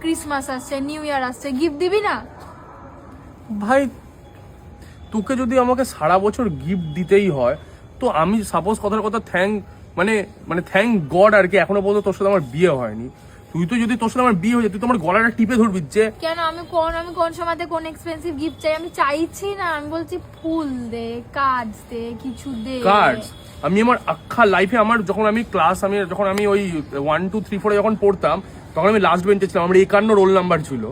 Christmas আসছে, new year আসছে, gift দিবি না? ভাই তোকে যদি আমাকে সারা বছর গিফট দিতেই হয়, তো আমি সাপোজ কথার কথা থ্যাংক গড আর কি, এখনো পর্যন্ত তোর সাথে আমার বিয়ে হয়নি। তুই তো যদি তোর সাথে আমার বিয়ে হয়ে যায়, তুই তো আমার গলাটা টিপে ধরবি যে কেন? আমি কোন সময়তে কোন এক্সপেন্সিভ গিফট চাই? আমি চাইছি না, আমি বলছি ফুল দে, কার্ডস দে, কিছু দে। কার্ডস? আমি আমার আখ্যা লাইফে যখন আমি ওই 1 2 3 4 যখন পড়তাম, তখন আমি লাস্ট বেঞ্চে ছিলাম। আমার 51 রোল নাম্বার ছিল,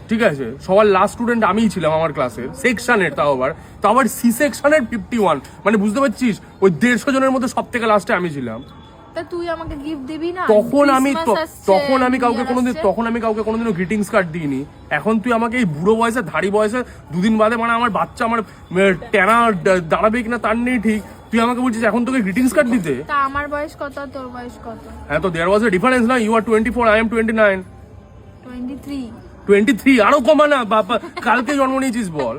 ঠিক আছে? সবার লাস্ট স্টুডেন্ট আমিই ছিলাম আমার ক্লাসের, সেকশনের। তাও আবার সি সেকশনের 51, মানে বুঝতে পারছিস, ওই 150 জনের মধ্যে সব থেকে লাস্টে আমি ছিলাম। তা তুই আমাকে গিফট দিবি না? তখন আমি কাউকে কোনোদিনও গ্রিটিংস কার্ড দিইনি। এখন তুই আমাকে এই বুড়ো বয়সে, ধাড়ি বয়সে, দুদিন বাদে, মানে আমার বাচ্চা আমার টেনা দাঁড়াবে কিনা তার নেই ঠিক, তুই আমাকে বলছিস এখন তোকে গ্রিটিংস কার্ড দিতে? তা আমার বয়স কত আর তোর বয়স কত? হ্যাঁ, তো দেয়ার ওয়াজ এ ডিফারেন্স না? You are 24, I am 29। 23 আরো কমা না বাবা, কালকে জন্ম নিয়েছিস বল।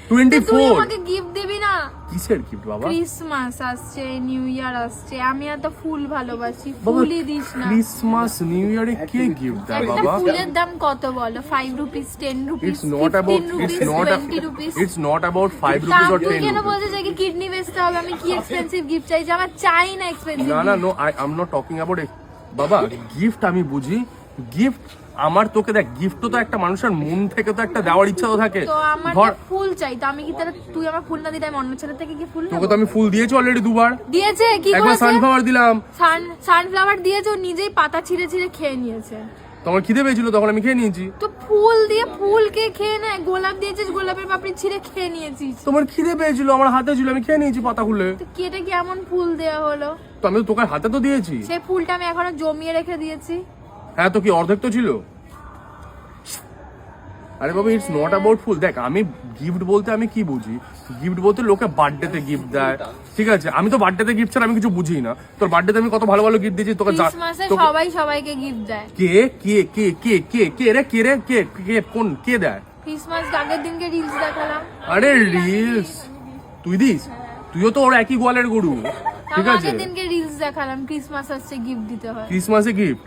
24। তুই আমাকে গিফট দিবি না? কিসের গিফট বাবা? ক্রিসমাস আসছে, নিউ ইয়ার আসছে, আমি এত ফুল ভালোবাসি, ফুলই দিস না। ক্রিসমাস নিউ ইয়ারে কে গিফট দেয় একটা বাবা? ফুলের দাম কত বলো? 5 rupees, 10 rupees, It's not about 20 rupees. 5 rupees or 10 তুই কেন rupees. বলছিস যে কিডনি বেচতে হবে? আমি কি এক্সপেন্সিভ গিফট চাইছি? আমার চাই না expensive. No, I am not talking about বাবা। গিফট আমি বুঝি, গিফট আমার তোকে দেখ, গিফট তো একটা মানুষের মন থেকে তো একটা দেওয়ার ইচ্ছা তো থাকে। তো আমার ধর, ফুল চাই, তো আমি কি তাহলে তুই আমার ফুল না দিলে আমি অন্য ছেলে থেকে কি ফুল নেব? তোকে তো আমি ফুল দিয়েছি অলরেডি 2 বার। দিয়েছে? কি একবার করেছে? সানফ্লাওয়ার দিলাম। সানফ্লাওয়ার দিয়েছে, ও নিজেই পাতা ছিঁড়ে ছিঁড়ে খেয়ে নিয়েছে। তোমার খিদে পেয়েছিল তখন আমি খেয়ে নিয়েছি। তো ফুল দিয়ে ফুলকে খেয়ে নেয়, গোলাপ দিয়েছিস, গোলাপের পাপড়ি ছিঁড়ে খেয়ে নিয়েছিস। তোমার খিদে পেয়েছিল, আমার হাতে ছিল, আমি খেয়ে নিয়েছি পাতা খুলে। তো কেটে কেমন ফুল দেয়া হলো? তো আমি তো তোকে হাতে তো দিয়েছি। সেই ফুলটা আমি এখনো জমিয়ে রেখে দিয়েছি। হ্যাঁ, তো কি অর্ধেক তো ছিল? আরে বাবা, ইটস নট অ্যাবাউট ফুল। দেখ, আমি গিফট বলতে আমি কি বুঝি, গিফট বলতে লোকে বার্থডেতে গিফট দেয়, ঠিক আছে? আমি তো বার্থডেতে গিফট ছাড়া আমি কিছু বুঝি না। তোর বার্থডেতে আমি কত ভালো ভালো গিফট দিয়েছি তোকে। ক্রিসমাসে সবাই সবাইকে গিফট দেয়। কে কে কে কে কে কে রে কে রে কে কে কোন কে দেয়? ক্রিসমাস আগের দিনকে রিলস দেখালাম। আরে রিলস তুই দিস? তুইও তো ওর একই গোয়ালের গরু, ঠিক আছে? আগের দিনকে রিলস দেখালাম, ক্রিসমাস আসছে গিফট দিতে হয়। ক্রিসমাসে গিফট,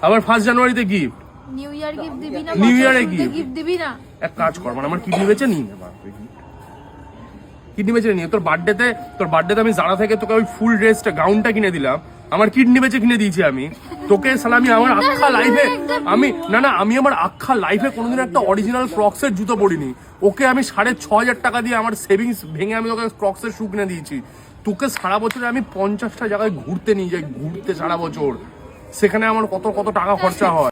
আবার 1 জানুয়ারিতে গিফট, নিউ ইয়ার গিফট দিবি না? নিউ ইয়ারে গিফট দিবি না? এক কাজ কর, মানে আমার কিডনি বেচে নিয়ে নে, কিডনি বেচে নিয়ে তোর বার্থডেতে আমি জারা থেকে তোকে ওই ফুল ড্রেসটা, গাউনটা কিনে দিলাম, আমার কিডনি বেচে কিনে দিয়েছি আমি তোকে। সালা আমি আমার আখ্যা লাইফে আমি আমার আখ্যা লাইফে কোনোদিন একটা অরিজিনাল ক্রক্সের জুতো পরিনি। ওকে আমি 6,500 টাকা দিয়ে আমার সেভিংস ভেঙে আমি তোকে ক্রক্সের শু কিনে দিয়েছি। তোকে সারা বছরে আমি 50টা জায়গায় ঘুরতে নিয়ে যাই, সারা বছর। সেখানে আমার কত কত টাকা খরচা হয়।